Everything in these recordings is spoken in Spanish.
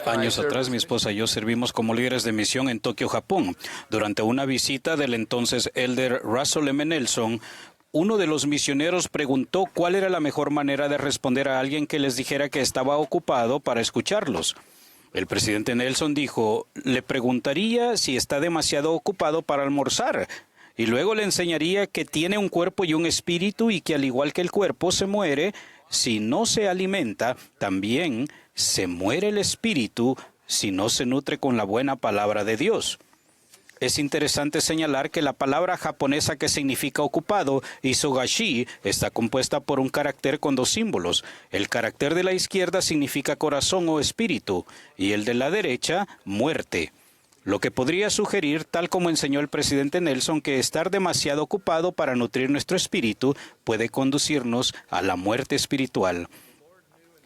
Años atrás, mi esposa y yo servimos como líderes de misión en Tokio, Japón. Durante una visita del entonces elder Russell M. Nelson, uno de los misioneros preguntó cuál era la mejor manera de responder a alguien que les dijera que estaba ocupado para escucharlos. El presidente Nelson dijo, le preguntaría si está demasiado ocupado para almorzar, y luego le enseñaría que tiene un cuerpo y un espíritu y que al igual que el cuerpo se muere, si no se alimenta, también se muere el espíritu si no se nutre con la buena palabra de Dios. Es interesante señalar que la palabra japonesa que significa ocupado, isogashi, está compuesta por un carácter con dos símbolos. El carácter de la izquierda significa corazón o espíritu, y el de la derecha, muerte. Lo que podría sugerir, tal como enseñó el presidente Nelson, que estar demasiado ocupado para nutrir nuestro espíritu puede conducirnos a la muerte espiritual.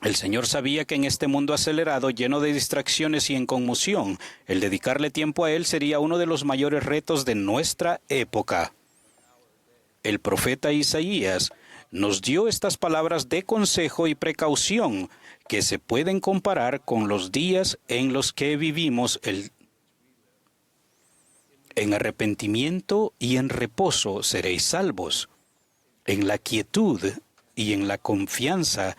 El Señor sabía que en este mundo acelerado, lleno de distracciones y en conmoción, el dedicarle tiempo a Él sería uno de los mayores retos de nuestra época. El profeta Isaías nos dio estas palabras de consejo y precaución que se pueden comparar con los días en los que vivimos. En arrepentimiento y en reposo seréis salvos. En la quietud y en la confianza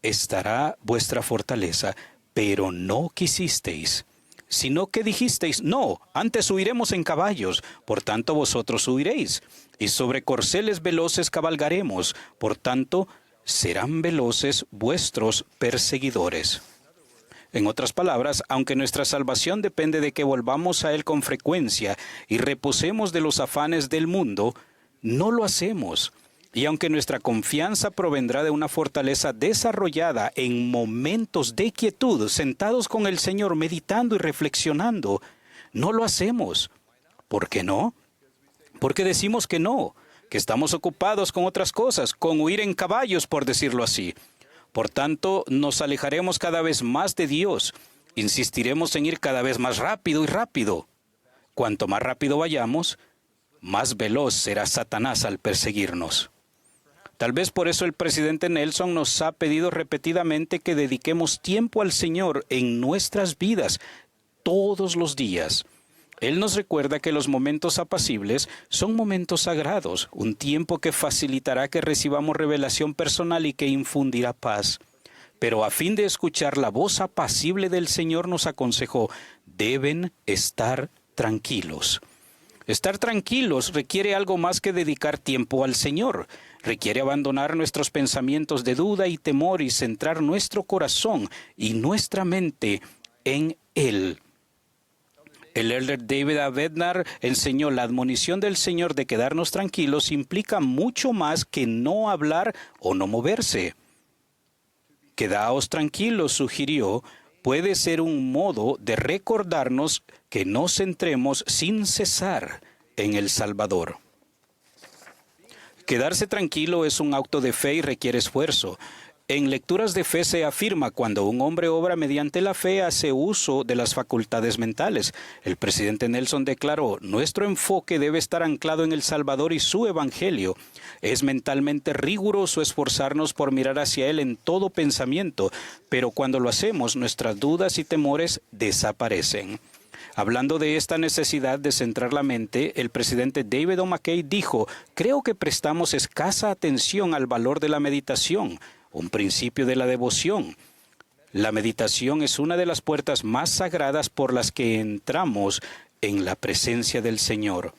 estará vuestra fortaleza, pero no quisisteis, sino que dijisteis, no, antes huiremos en caballos, por tanto vosotros huiréis, y sobre corceles veloces cabalgaremos, por tanto serán veloces vuestros perseguidores. En otras palabras, aunque nuestra salvación depende de que volvamos a Él con frecuencia y reposemos de los afanes del mundo, no lo hacemos. Y aunque nuestra confianza provendrá de una fortaleza desarrollada en momentos de quietud, sentados con el Señor, meditando y reflexionando, no lo hacemos. ¿Por qué no? Porque decimos que no, que estamos ocupados con otras cosas, con huir en caballos, por decirlo así. Por tanto, nos alejaremos cada vez más de Dios. Insistiremos en ir cada vez más rápido y rápido. Cuanto más rápido vayamos, más veloz será Satanás al perseguirnos. Tal vez por eso el presidente Nelson nos ha pedido repetidamente que dediquemos tiempo al Señor en nuestras vidas todos los días. Él nos recuerda que los momentos apacibles son momentos sagrados, un tiempo que facilitará que recibamos revelación personal y que infundirá paz. Pero a fin de escuchar la voz apacible del Señor nos aconsejó, deben estar tranquilos. Estar tranquilos requiere algo más que dedicar tiempo al Señor. Requiere abandonar nuestros pensamientos de duda y temor y centrar nuestro corazón y nuestra mente en Él. El elder David A. Bednar enseñó la admonición del Señor de quedarnos tranquilos implica mucho más que no hablar o no moverse. Quedaos tranquilos, sugirió, puede ser un modo de recordarnos que nos centremos sin cesar en el Salvador. Quedarse tranquilo es un acto de fe y requiere esfuerzo. En Lecturas de Fe se afirma cuando un hombre obra mediante la fe hace uso de las facultades mentales. El presidente Nelson declaró, nuestro enfoque debe estar anclado en el Salvador y su Evangelio. Es mentalmente riguroso esforzarnos por mirar hacia Él en todo pensamiento, pero cuando lo hacemos, nuestras dudas y temores desaparecen. Hablando de esta necesidad de centrar la mente, el presidente David O. McKay dijo, creo que prestamos escasa atención al valor de la meditación, un principio de la devoción. La meditación es una de las puertas más sagradas por las que entramos en la presencia del Señor.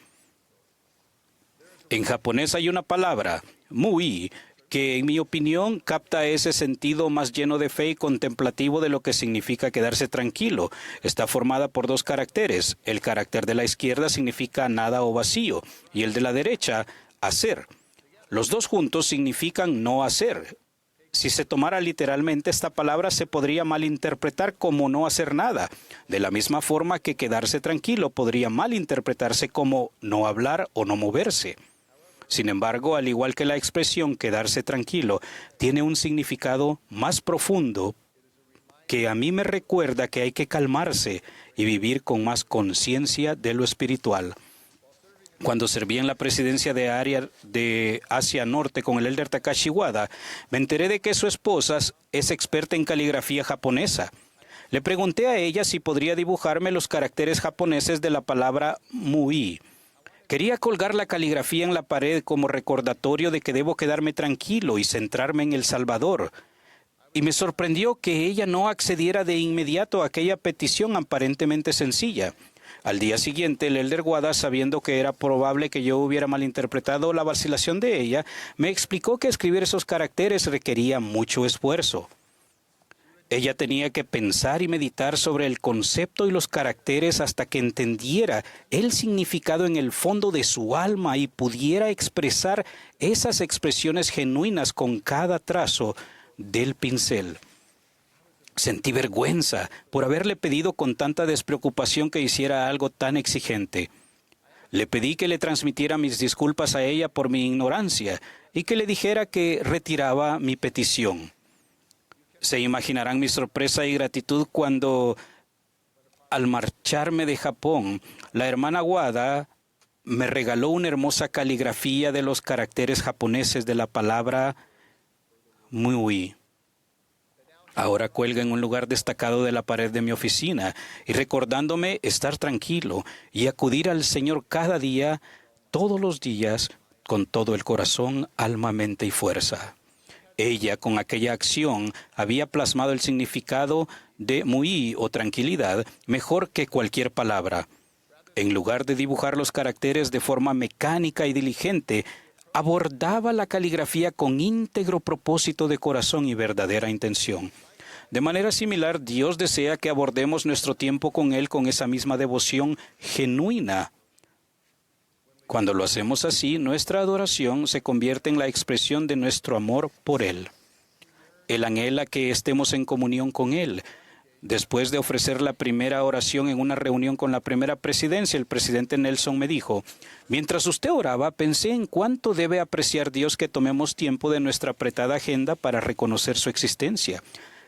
En japonés hay una palabra, mui, que en mi opinión capta ese sentido más lleno de fe y contemplativo de lo que significa quedarse tranquilo. Está formada por dos caracteres. El carácter de la izquierda significa nada o vacío y el de la derecha, hacer. Los dos juntos significan no hacer. Si se tomara literalmente esta palabra se podría malinterpretar como no hacer nada. De la misma forma que quedarse tranquilo podría malinterpretarse como no hablar o no moverse. Sin embargo, al igual que la expresión quedarse tranquilo, tiene un significado más profundo que a mí me recuerda que hay que calmarse y vivir con más conciencia de lo espiritual. Cuando serví en la presidencia de área de Asia Norte con el elder Takashi Wada, me enteré de que su esposa es experta en caligrafía japonesa. Le pregunté a ella si podría dibujarme los caracteres japoneses de la palabra Mui. Quería colgar la caligrafía en la pared como recordatorio de que debo quedarme tranquilo y centrarme en El Salvador. Y me sorprendió que ella no accediera de inmediato a aquella petición aparentemente sencilla. Al día siguiente, el elder Wada, sabiendo que era probable que yo hubiera malinterpretado la vacilación de ella, me explicó que escribir esos caracteres requería mucho esfuerzo. Ella tenía que pensar y meditar sobre el concepto y los caracteres hasta que entendiera el significado en el fondo de su alma y pudiera expresar esas expresiones genuinas con cada trazo del pincel. Sentí vergüenza por haberle pedido con tanta despreocupación que hiciera algo tan exigente. Le pedí que le transmitiera mis disculpas a ella por mi ignorancia y que le dijera que retiraba mi petición. Se imaginarán mi sorpresa y gratitud cuando, al marcharme de Japón, la hermana Wada me regaló una hermosa caligrafía de los caracteres japoneses de la palabra Mui. Ahora cuelga en un lugar destacado de la pared de mi oficina y recordándome estar tranquilo y acudir al Señor cada día, todos los días, con todo el corazón, alma, mente y fuerza. Ella, con aquella acción, había plasmado el significado de Mui o tranquilidad mejor que cualquier palabra. En lugar de dibujar los caracteres de forma mecánica y diligente, abordaba la caligrafía con íntegro propósito de corazón y verdadera intención. De manera similar, Dios desea que abordemos nuestro tiempo con Él con esa misma devoción genuina. Cuando lo hacemos así, nuestra adoración se convierte en la expresión de nuestro amor por Él. Él anhela que estemos en comunión con Él. Después de ofrecer la primera oración en una reunión con la primera presidencia, el presidente Nelson me dijo: mientras usted oraba, pensé en cuánto debe apreciar Dios que tomemos tiempo de nuestra apretada agenda para reconocer su existencia.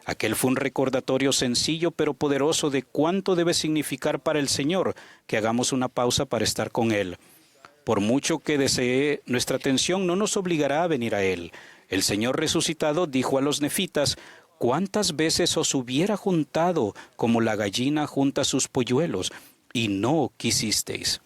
Aquel fue un recordatorio sencillo pero poderoso de cuánto debe significar para el Señor que hagamos una pausa para estar con Él. Por mucho que desee nuestra atención, no nos obligará a venir a Él. El Señor resucitado dijo a los nefitas: ¿cuántas veces os hubiera juntado como la gallina junta sus polluelos, y no quisisteis?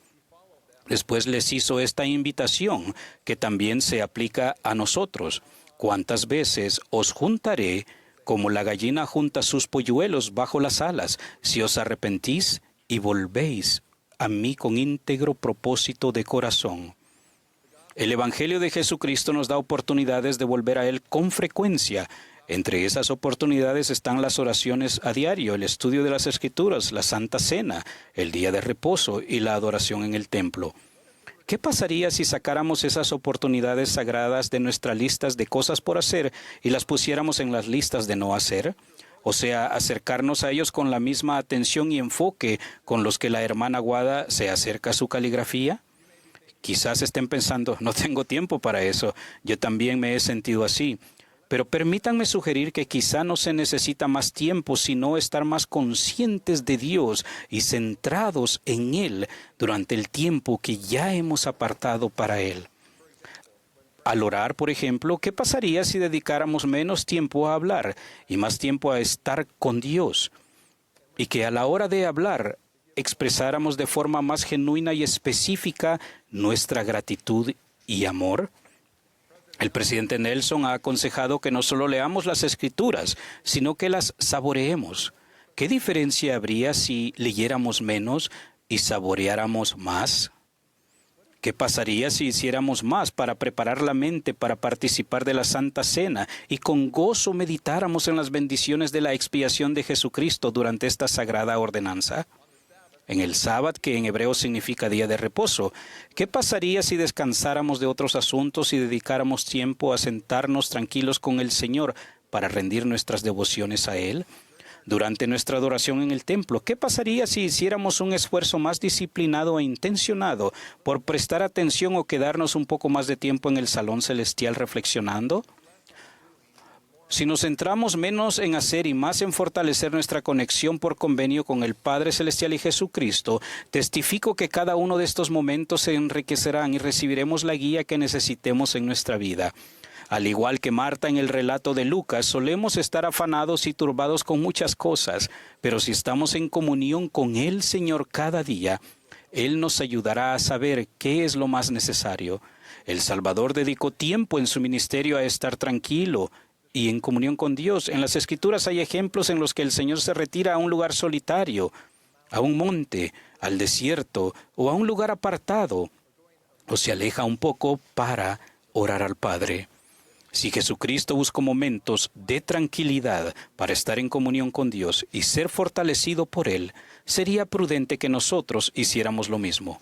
Después les hizo esta invitación, que también se aplica a nosotros. ¿Cuántas veces os juntaré como la gallina junta sus polluelos bajo las alas, si os arrepentís y volvéis a mí con íntegro propósito de corazón? El Evangelio de Jesucristo nos da oportunidades de volver a Él con frecuencia. Entre esas oportunidades están las oraciones a diario, el estudio de las Escrituras, la Santa Cena, el día de reposo y la adoración en el templo. ¿Qué pasaría si sacáramos esas oportunidades sagradas de nuestras listas de cosas por hacer y las pusiéramos en las listas de no hacer? O sea, acercarnos a ellos con la misma atención y enfoque con los que la hermana Wada se acerca a su caligrafía. Quizás estén pensando: no tengo tiempo para eso. Yo también me he sentido así. Pero permítanme sugerir que quizá no se necesita más tiempo, sino estar más conscientes de Dios y centrados en Él durante el tiempo que ya hemos apartado para Él. Al orar, por ejemplo, ¿qué pasaría si dedicáramos menos tiempo a hablar y más tiempo a estar con Dios? Y que a la hora de hablar expresáramos de forma más genuina y específica nuestra gratitud y amor. El presidente Nelson ha aconsejado que no solo leamos las Escrituras, sino que las saboreemos. ¿Qué diferencia habría si leyéramos menos y saboreáramos más? ¿Qué pasaría si hiciéramos más para preparar la mente para participar de la Santa Cena y con gozo meditáramos en las bendiciones de la expiación de Jesucristo durante esta sagrada ordenanza? En el sábado, que en hebreo significa día de reposo, ¿qué pasaría si descansáramos de otros asuntos y dedicáramos tiempo a sentarnos tranquilos con el Señor para rendir nuestras devociones a Él? Durante nuestra adoración en el templo, ¿qué pasaría si hiciéramos un esfuerzo más disciplinado e intencionado por prestar atención o quedarnos un poco más de tiempo en el salón celestial reflexionando? Si nos centramos menos en hacer y más en fortalecer nuestra conexión por convenio con el Padre Celestial y Jesucristo, testifico que cada uno de estos momentos se enriquecerán y recibiremos la guía que necesitemos en nuestra vida. Al igual que Marta en el relato de Lucas, solemos estar afanados y turbados con muchas cosas, pero si estamos en comunión con el Señor cada día, Él nos ayudará a saber qué es lo más necesario. El Salvador dedicó tiempo en su ministerio a estar tranquilo y en comunión con Dios. En las Escrituras hay ejemplos en los que el Señor se retira a un lugar solitario, a un monte, al desierto o a un lugar apartado, o se aleja un poco para orar al Padre. Si Jesucristo buscó momentos de tranquilidad para estar en comunión con Dios y ser fortalecido por Él, sería prudente que nosotros hiciéramos lo mismo.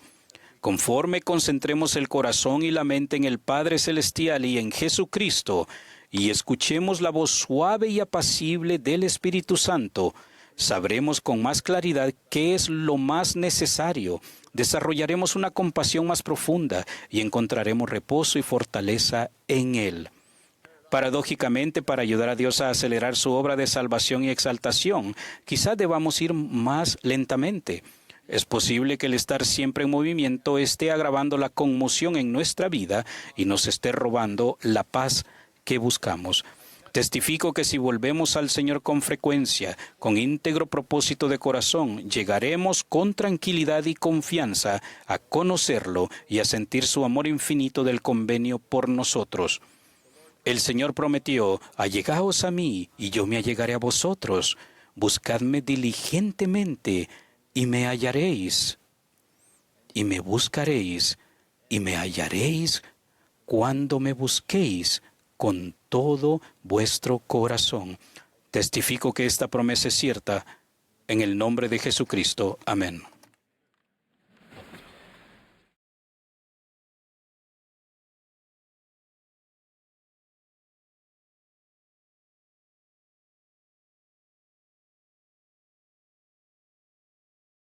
Conforme concentremos el corazón y la mente en el Padre Celestial y en Jesucristo, y escuchemos la voz suave y apacible del Espíritu Santo, sabremos con más claridad qué es lo más necesario, desarrollaremos una compasión más profunda y encontraremos reposo y fortaleza en Él. Paradójicamente, para ayudar a Dios a acelerar su obra de salvación y exaltación, quizás debamos ir más lentamente. Es posible que el estar siempre en movimiento esté agravando la conmoción en nuestra vida y nos esté robando la paz que buscamos. Testifico que si volvemos al Señor con frecuencia, con íntegro propósito de corazón, llegaremos con tranquilidad y confianza a conocerlo y a sentir su amor infinito del convenio por nosotros. El Señor prometió: allegaos a mí, y yo me allegaré a vosotros. Buscadme diligentemente, y me hallaréis. Y me buscaréis, y me hallaréis, cuando me busquéis con todo vuestro corazón. Testifico que esta promesa es cierta, en el nombre de Jesucristo. Amén.